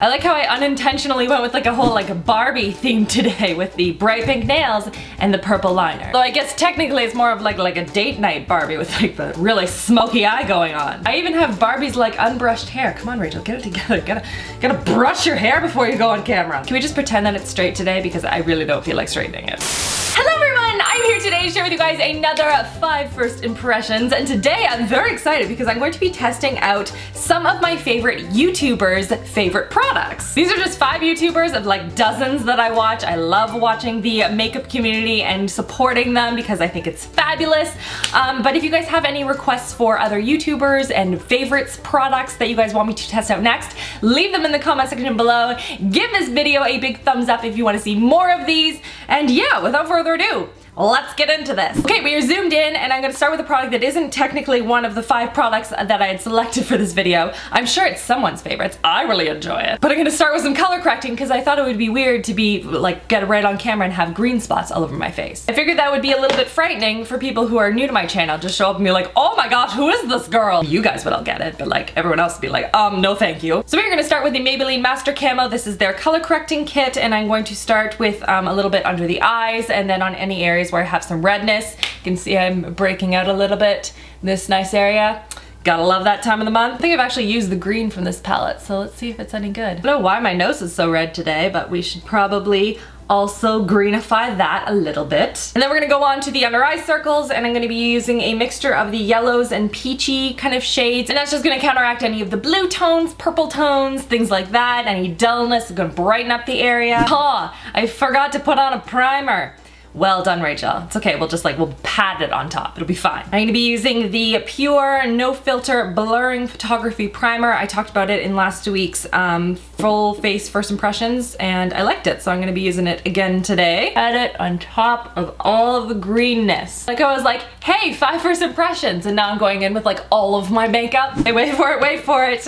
I like how I unintentionally went with like a whole like Barbie theme today with the bright pink nails and the purple liner. So I guess technically it's more of like a date night Barbie with like the really smoky eye going on. I even have Barbie's like unbrushed hair. Come on, Rachel, get it together. Gotta brush your hair before you go on camera. Can we just pretend that it's straight today because I really don't feel like straightening it. Hello everyone, I'm here today to share with you guys another 5 first impressions, and today I'm very excited because I'm going to be testing out some of my favorite YouTubers' favorite products. These are just 5 YouTubers of like dozens that I watch. I love watching the makeup community and supporting them because I think it's fabulous. But if you guys have any requests for other YouTubers and favorites products that you guys want me to test out next, leave them in the comment section below. Give this video a big thumbs up if you want to see more of these, and yeah, without further ado, let's get into this. Okay, we are zoomed in and I'm gonna start with a product that isn't technically one of the 5 products that I had selected for this video. I'm sure it's someone's favorites. I really enjoy it. But I'm gonna start with some color correcting because I thought it would be weird to be like get right on camera and have green spots all over my face. I figured that would be a little bit frightening for people who are new to my channel. Just show up and be like, oh my gosh, who is this girl? You guys would all get it, but like everyone else would be like, no thank you. So we're gonna start with the Maybelline Master Camo. This is their color correcting kit, and I'm going to start with a little bit under the eyes and then on any areas where I have some redness. You can see I'm breaking out a little bit in this nice area. Gotta love that time of the month. I think I've actually used the green from this palette, so let's see if it's any good. I don't know why my nose is so red today, but we should probably also greenify that a little bit. And then we're gonna go on to the under eye circles, and I'm gonna be using a mixture of the yellows and peachy kind of shades, and that's just gonna counteract any of the blue tones, purple tones, things like that. Any dullness is gonna brighten up the area. Oh, I forgot to put on a primer. Well done, Rachel. It's okay, we'll pat it on top. It'll be fine. I'm gonna be using the Pure No Filter Blurring Photography Primer. I talked about it in last week's full face first impressions, and I liked it, so I'm gonna be using it again today. Add it on top of all of the greenness. Like I was like, hey, 5 first impressions, and now I'm going in with like all of my makeup. Hey, wait for it.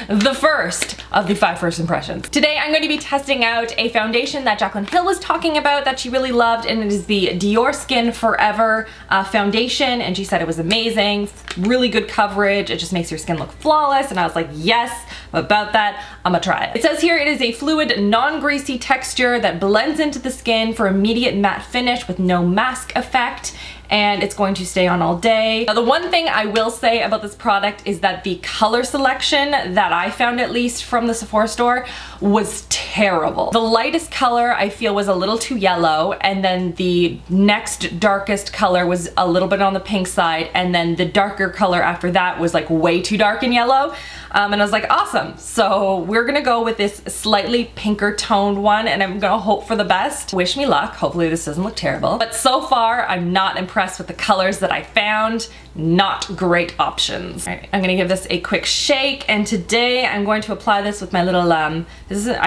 The first of the 5 first impressions. Today I'm going to be testing out a foundation that Jaclyn Hill was talking about that she really loved, and it is the Dior Skin Forever foundation, and she said it was amazing, really good coverage, it just makes your skin look flawless, and I was like, yes, I'm about that, I'm gonna try it. It says here it is a fluid, non-greasy texture that blends into the skin for immediate matte finish with no mask effect, and it's going to stay on all day. Now, the one thing I will say about this product is that the color selection that I found, at least from the Sephora store, was terrible. The lightest color I feel was a little too yellow, and then the next darkest color was a little bit on the pink side, and then the darker color after that was like way too dark and yellow. And I was like, awesome. So we're gonna go with this slightly pinker toned one, and I'm gonna hope for the best. Wish me luck. Hopefully this doesn't look terrible. But so far, I'm not impressed with the colors that I found. Not great options. All right, I'm gonna give this a quick shake, and today I'm going to apply this with my little, I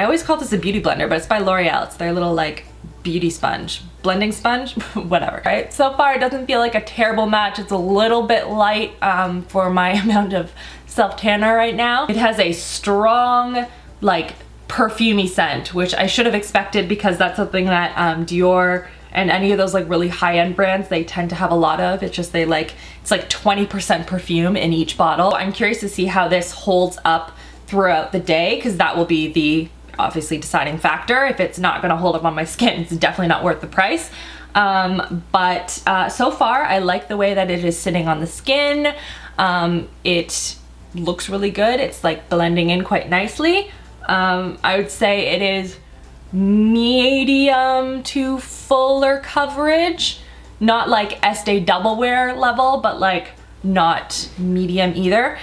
always call this a beauty blender, but it's by L'Oreal. It's their little like beauty sponge, blending sponge, whatever. Right, so far it doesn't feel like a terrible match. It's a little bit light for my amount of self-tanner right now. It has a strong, like, perfumey scent, which I should have expected because that's something that Dior and any of those like really high-end brands, they tend to have a lot of. It's just it's like 20% perfume in each bottle. I'm curious to see how this holds up throughout the day, because that will be the obviously deciding factor. If it's not gonna hold up on my skin, it's definitely not worth the price. But so far I like the way that it is sitting on the skin. It looks really good. It's like blending in quite nicely. I would say it is medium to fuller coverage, not like Estee Double Wear level, but like not medium either.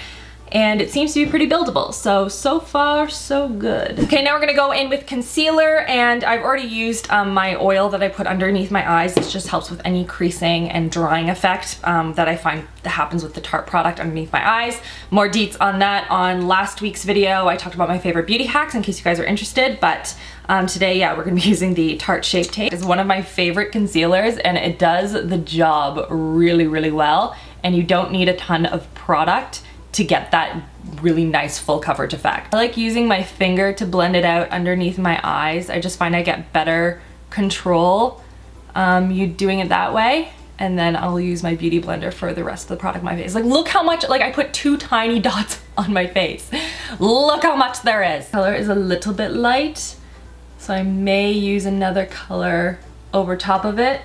And it seems to be pretty buildable. So far, so good. Okay, now we're gonna go in with concealer, and I've already used my oil that I put underneath my eyes. This just helps with any creasing and drying effect that I find that happens with the Tarte product underneath my eyes. More deets on that on last week's video. I talked about my favorite beauty hacks in case you guys are interested, but today, yeah, we're gonna be using the Tarte Shape Tape. It's one of my favorite concealers, and it does the job really, really well, and you don't need a ton of product to get that really nice full coverage effect. I like using my finger to blend it out underneath my eyes. I just find I get better control you doing it that way, and then I'll use my beauty blender for the rest of the product on my face. Like, look how much, like, I put 2 tiny dots on my face. Look how much there is. Color is a little bit light, so I may use another color over top of it,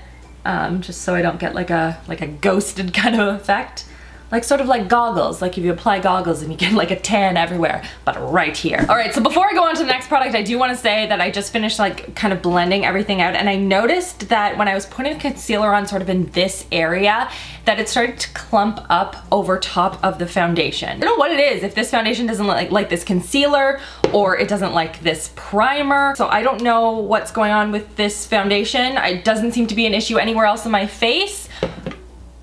just so I don't get like a ghosted kind of effect. Like sort of like goggles, like if you apply goggles and you get like a tan everywhere, but right here. All right, so before I go on to the next product, I do want to say that I just finished like kind of blending everything out, and I noticed that when I was putting concealer on sort of in this area, that it started to clump up over top of the foundation. I don't know what it is, if this foundation doesn't like this concealer, or it doesn't like this primer. So I don't know what's going on with this foundation. It doesn't seem to be an issue anywhere else in my face.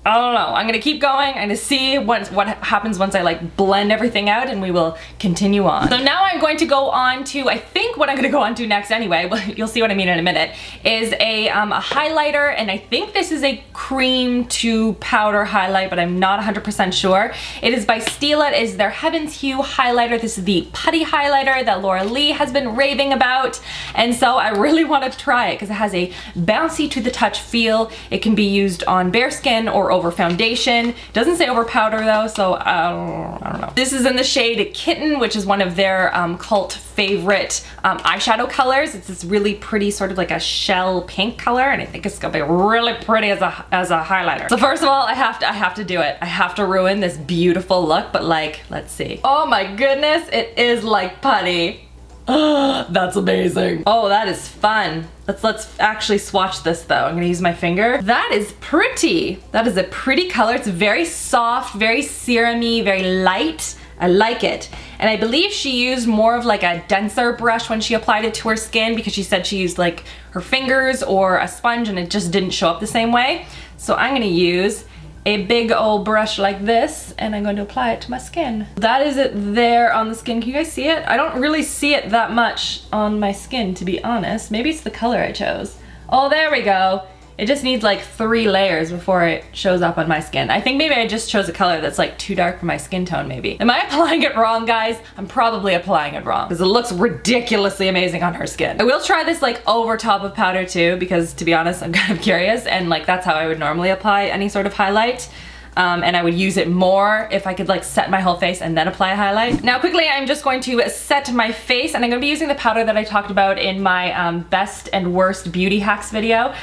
I don't know. I'm gonna keep going. I'm gonna see what happens once I like blend everything out, and we will continue on. So now I'm going to go on to, I think what I'm gonna go on to next anyway, but you'll see what I mean in a minute, is a highlighter, and I think this is a cream to powder highlight, but I'm not 100% sure. It is by Stila. It is their Heaven's Hue highlighter. This is the putty highlighter that Laura Lee has been raving about, and so I really wanted to try it because it has a bouncy to the touch feel. It can be used on bare skin or over foundation. Doesn't say over powder though, so I don't know. This is in the shade Kitten, which is one of their cult favorite eyeshadow colors. It's this really pretty sort of like a shell pink color, and I think it's gonna be really pretty as a highlighter. So first of all, I have to do it. I have to ruin this beautiful look, but like, let's see. Oh my goodness, it is like putty. That's amazing. Oh, that is fun. Let's actually swatch this though. I'm gonna use my finger. That is pretty. That is a pretty color. It's very soft, very serum-y, very light. I like it. And I believe she used more of like a denser brush when she applied it to her skin, because she said she used like her fingers or a sponge and it just didn't show up the same way. So I'm gonna use a big old brush like this, and I'm going to apply it to my skin. That is it there on the skin. Can you guys see it? I don't really see it that much on my skin, to be honest. Maybe it's the color I chose. Oh, there we go. It just needs like 3 layers before it shows up on my skin. I think maybe I just chose a color that's like too dark for my skin tone maybe. Am I applying it wrong, guys? I'm probably applying it wrong because it looks ridiculously amazing on her skin. I will try this like over top of powder too, because to be honest, I'm kind of curious, and like that's how I would normally apply any sort of highlight. And I would use it more if I could like set my whole face and then apply a highlight. Now quickly, I'm just going to set my face, and I'm gonna be using the powder that I talked about in my best and worst beauty hacks video.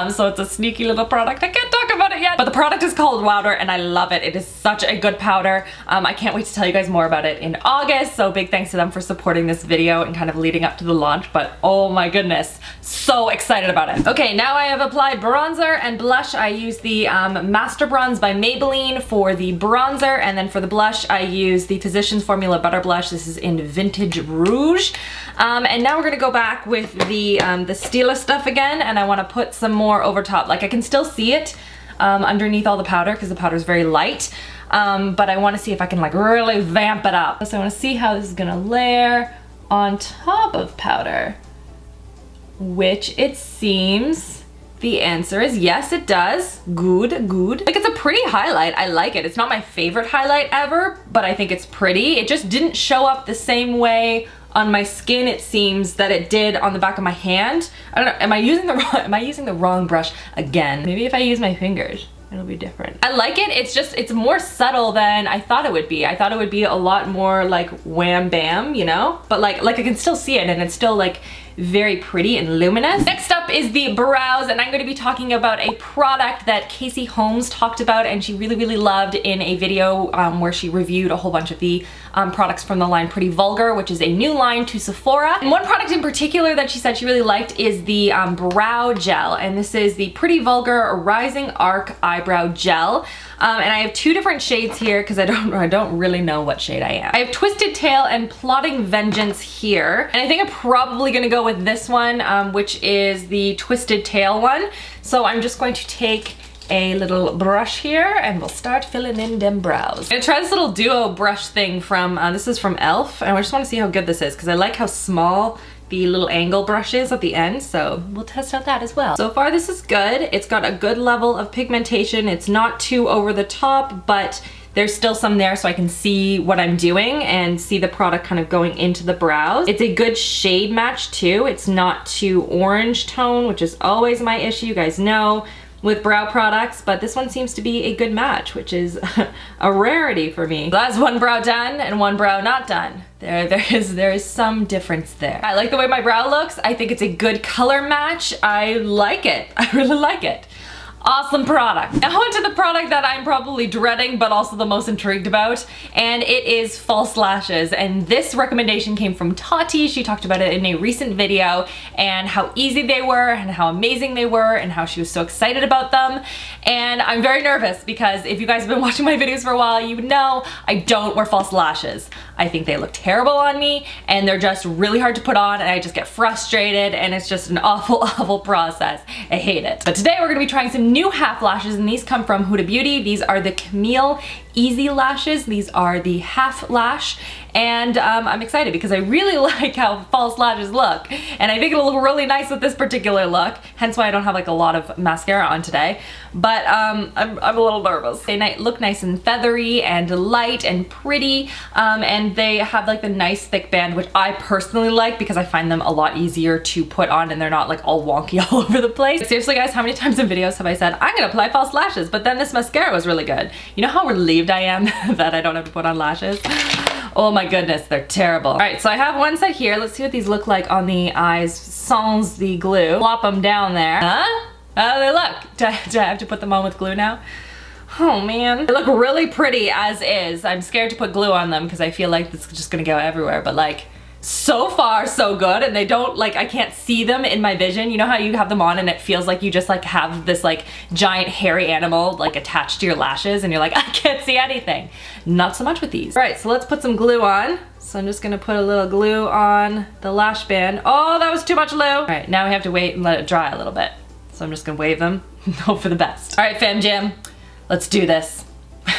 So it's a sneaky little product. I can't talk about it yet, but the product is called Powder, and I love it. It is such a good powder. I can't wait to tell you guys more about it in August, so big thanks to them for supporting this video and kind of leading up to the launch, but oh my goodness, so excited about it. Okay, now I have applied bronzer and blush. I use the Master Bronze by Maybelline for the bronzer, and then for the blush I use the Physicians Formula Butter Blush. This is in Vintage Rouge. And now we're gonna go back with the Stila stuff again, and I wanna put some more over top. Like I can still see it underneath all the powder because the powder is very light, but I wanna see if I can like really vamp it up. So I wanna see how this is gonna layer on top of powder, which it seems the answer is yes, it does. Good, good. Like it's a pretty highlight. I like it. It's not my favorite highlight ever, but I think it's pretty. It just didn't show up the same way on my skin, it seems, that it did on the back of my hand. I don't know, am I using the wrong brush again? Maybe if I use my fingers, it'll be different. I like it. It's more subtle than I thought it would be. I thought it would be a lot more like wham bam, you know? But like I can still see it, and it's still like very pretty and luminous. Next up is the brows, and I'm going to be talking about a product that Casey Holmes talked about and she really, really loved in a video where she reviewed a whole bunch of the products from the line Pretty Vulgar, which is a new line to Sephora. And one product in particular that she said she really liked is the brow gel, and this is the Pretty Vulgar Rising Arc Eyebrow Gel. And I have 2 different shades here because I don't really know what shade I am. I have Twisted Tail and Plotting Vengeance here, and I think I'm probably gonna go with this one, which is the Twisted Tail one. So I'm just going to take a little brush here and we'll start filling in them brows. I'm gonna try this little duo brush thing from, this is from e.l.f. and I just wanna see how good this is because I like how small the little angle brush is at the end, so we'll test out that as well. So far this is good. It's got a good level of pigmentation. It's not too over the top, but there's still some there so I can see what I'm doing and see the product kind of going into the brows. It's a good shade match too. It's not too orange tone, which is always my issue, you guys know, with brow products, but this one seems to be a good match, which is a rarity for me. So that's one brow done and one brow not done. there is some difference there. I like the way my brow looks. I think it's a good color match. I like it. I really like it. Awesome product. Now on to the product that I'm probably dreading but also the most intrigued about, and it is false lashes. And this recommendation came from Tati. She talked about it in a recent video and how easy they were and how amazing they were and how she was so excited about them. And I'm very nervous because if you guys have been watching my videos for a while, you know I don't wear false lashes. I think they look terrible on me and they're just really hard to put on and I just get frustrated and it's just an awful, awful process. I hate it. But today we're gonna be trying some new half lashes and these come from Huda Beauty. These are the Camille Easy Lashes. These are the half lash and I'm excited because I really like how false lashes look and I think it'll look really nice with this particular look, hence why I don't have like a lot of mascara on today. But I'm a little nervous. They look nice and feathery and light and pretty and they have like the nice thick band, which I personally like because I find them a lot easier to put on and they're not like all wonky all over the place. Seriously guys, how many times in videos have I said I'm gonna apply false lashes, but then this mascara was really good. You know how relieved I am that I don't have to put on lashes? Oh my goodness, they're terrible. All right, so I have one set here. Let's see what these look like on the eyes sans the glue. Plop them down there. Huh? How do they look? Do I have to put them on with glue now? Oh man. They look really pretty as is. I'm scared to put glue on them because I feel like it's just gonna go everywhere, but like, so far so good, and they don't like, I can't see them in my vision. You know how you have them on and it feels like you just like have this like giant hairy animal like attached to your lashes and you're like, I can't see anything. Not so much with these. All right, so let's put some glue on. So I'm just gonna put a little glue on the lash band. Oh, that was too much glue. All right, now we have to wait and let it dry a little bit. So I'm just gonna wave them, hope for the best. All right, fam jam, let's do this.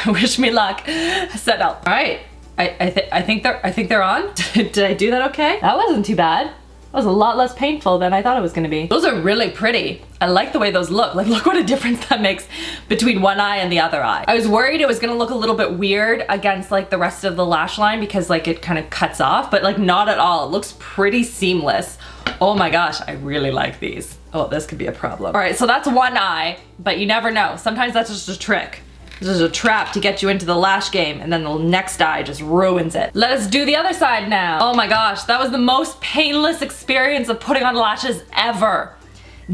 Wish me luck. Set up. All right. I think they're on. Did I do that okay? That wasn't too bad. That was a lot less painful than I thought it was gonna be. Those are really pretty. I like the way those look. Like, look what a difference that makes between one eye and the other eye. I was worried it was gonna look a little bit weird against like the rest of the lash line because like it kind of cuts off, but like not at all. It looks pretty seamless. Oh my gosh, I really like these. Oh, this could be a problem. All right, so that's one eye, but you never know. Sometimes that's just a trick. This is a trap to get you into the lash game and then the next eye just ruins it. Let us do the other side now. Oh my gosh, that was the most painless experience of putting on lashes ever.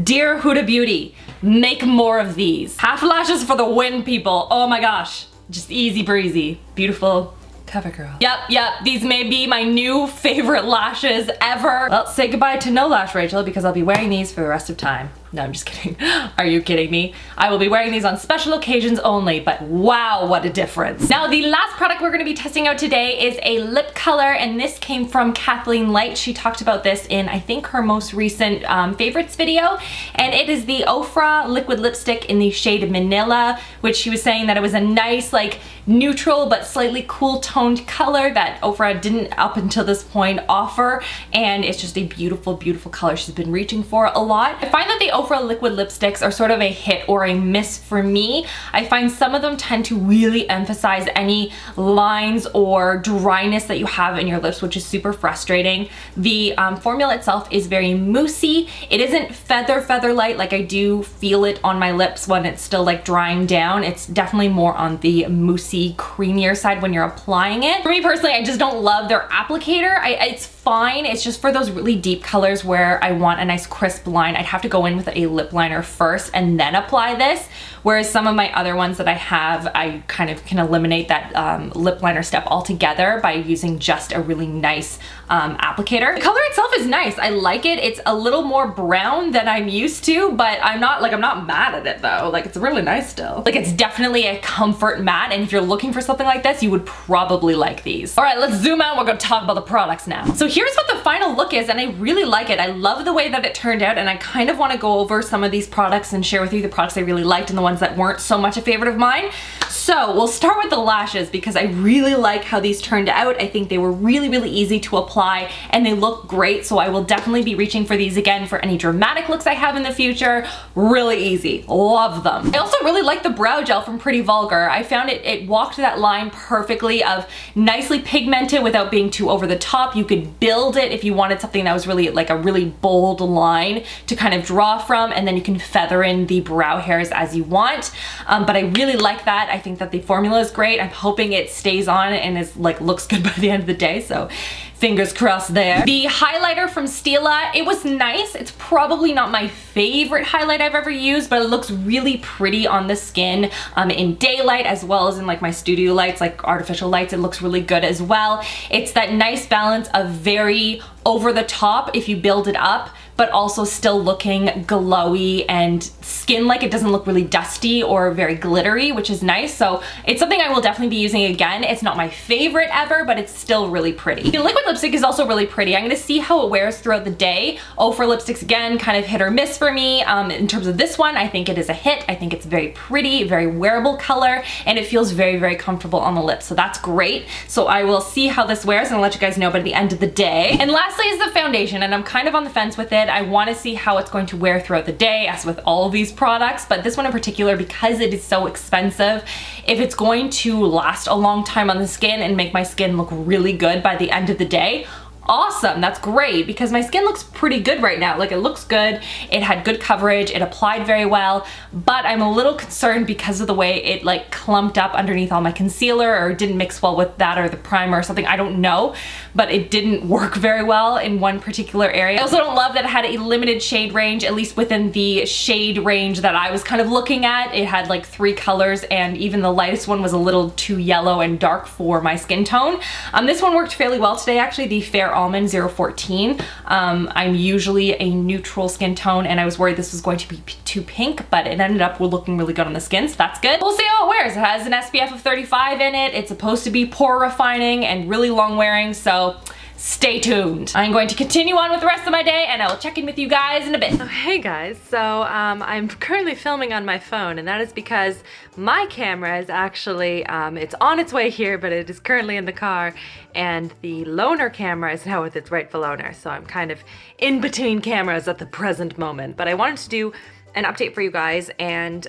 Dear Huda Beauty, make more of these. Half lashes for the win, people. Oh my gosh, just easy breezy. Beautiful cover girl. Yep, these may be my new favorite lashes ever. Well, say goodbye to no lash, Rachel, because I'll be wearing these for the rest of time. No, I'm just kidding. Are you kidding me? I will be wearing these on special occasions only, but wow, what a difference. Now, the last product we're gonna be testing out today is a lip color, and this came from Kathleenlights. She talked about this in, I think, her most recent favorites video, and it is the Ofra liquid lipstick in the shade Manila, which she was saying that it was a nice, like, neutral but slightly cool toned color that Ofra didn't up until this point offer, and it's just a beautiful, beautiful color she's been reaching for a lot. I find that the Ofra liquid lipsticks are sort of a hit or a miss for me. I find some of them tend to really emphasize any lines or dryness that you have in your lips, which is super frustrating. The formula itself is very moussey. It isn't feather light like I do feel it on my lips when it's still like drying down. It's definitely more on the moussey, creamier side when you're applying it. For me personally, I just don't love their applicator. It's fine. It's just for those really deep colors where I want a nice crisp line. I'd have to go in with a lip liner first and then apply this. Whereas some of my other ones that I have, I kind of can eliminate that lip liner step altogether by using just a really nice applicator. The color itself is nice. I like it. It's a little more brown than I'm used to, but I'm not mad at it though. Like, it's really nice still. Like, it's definitely a comfort matte, and if you're looking for something like this, you would probably like these. All right, let's zoom out. We're gonna talk about the products now. So here's what the final look is, and I really like it. I love the way that it turned out, and I kind of want to go over some of these products and share with you the products I really liked and the ones that weren't so much a favorite of mine. So we'll start with the lashes because I really like how these turned out. I think they were really, really easy to apply and they look great. So I will definitely be reaching for these again for any dramatic looks I have in the future. Really easy, love them. I also really like the brow gel from Pretty Vulgar. I found it walked that line perfectly of nicely pigmented without being too over the top. You could build it if you wanted something that was really like a really bold line to kind of draw from, and then you can feather in the brow hairs as you want. But I really like that. I think think that the formula is great. I'm hoping it stays on and is like looks good by the end of the day, so fingers crossed there. The highlighter from Stila, it was nice. It's probably not my favorite highlight I've ever used, but it looks really pretty on the skin in daylight as well as in like my studio lights, like artificial lights. It looks really good as well. It's that nice balance of very over the top if you build it up, but also still looking glowy and skin like it doesn't look really dusty or very glittery, which is nice. So it's something I will definitely be using again. It's not my favorite ever, but it's still really pretty. The liquid lipstick is also really pretty. I'm gonna see how it wears throughout the day. For lipsticks, again, kind of hit or miss for me. In terms of this one, I think it is a hit. I think it's very pretty, very wearable color, and it feels very, very comfortable on the lips. So that's great. So I will see how this wears and I'll let you guys know by the end of the day. And lastly is the foundation, and I'm kind of on the fence with it. I want to see how it's going to wear throughout the day, as with all of these products, but this one in particular, because it is so expensive, if it's going to last a long time on the skin and make my skin look really good by the end of the day, awesome, that's great, because my skin looks pretty good right now. Like, it looks good, it had good coverage, it applied very well, but I'm a little concerned because of the way it like clumped up underneath all my concealer, or didn't mix well with that or the primer or something, I don't know, but it didn't work very well in one particular area. I also don't love that it had a limited shade range, at least within the shade range that I was kind of looking at. It had like 3 colors, and even the lightest one was a little too yellow and dark for my skin tone. This one worked fairly well today, actually, the Fair Almond 014. I'm usually a neutral skin tone, and I was worried this was going to be too pink, but it ended up looking really good on the skin, so that's good. We'll see how it wears. It has an SPF of 35 in it. It's supposed to be pore refining and really long wearing, so stay tuned. I'm going to continue on with the rest of my day, and I will check in with you guys in a bit. Oh, hey guys, so I'm currently filming on my phone, and that is because my camera is actually, it's on its way here, but it is currently in the car, and the loaner camera is now with its rightful owner, so I'm kind of in between cameras at the present moment. But I wanted to do an update for you guys, and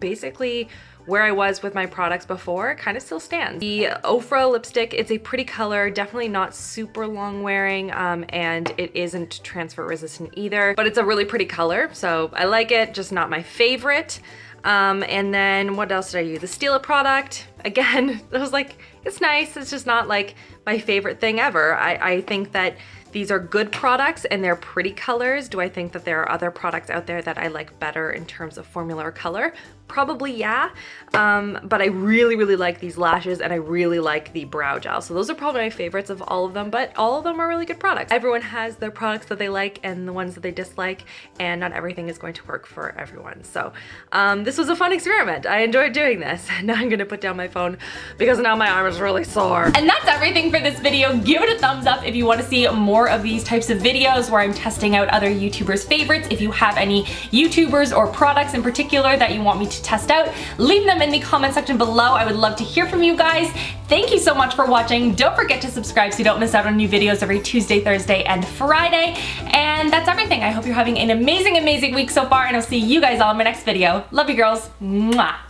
basically where I was with my products before kind of still stands. The Ofra lipstick, it's a pretty color, definitely not super long wearing, and it isn't transfer resistant either, but it's a really pretty color, so I like it, just not my favorite. And then what else did I use? The Stila product, again, I was like, it's nice, it's just not like my favorite thing ever. I think that these are good products and they're pretty colors. Do I think that there are other products out there that I like better in terms of formula or color? Probably, yeah. But I really, really like these lashes, and I really like the brow gel. So those are probably my favorites of all of them, but all of them are really good products. Everyone has their products that they like and the ones that they dislike, and not everything is going to work for everyone. So this was a fun experiment. I enjoyed doing this. Now I'm gonna put down my phone because now my arm is really sore. And that's everything for this video. Give it a thumbs up if you want to see more of these types of videos where I'm testing out other YouTubers' favorites. If you have any YouTubers or products in particular that you want me to test out, leave them in the comment section below. I would love to hear from you guys. Thank you so much for watching. Don't forget to subscribe so you don't miss out on new videos every Tuesday, Thursday, and Friday. And that's everything. I hope you're having an amazing, amazing week so far, and I'll see you guys all in my next video. Love you, girls. Mwah.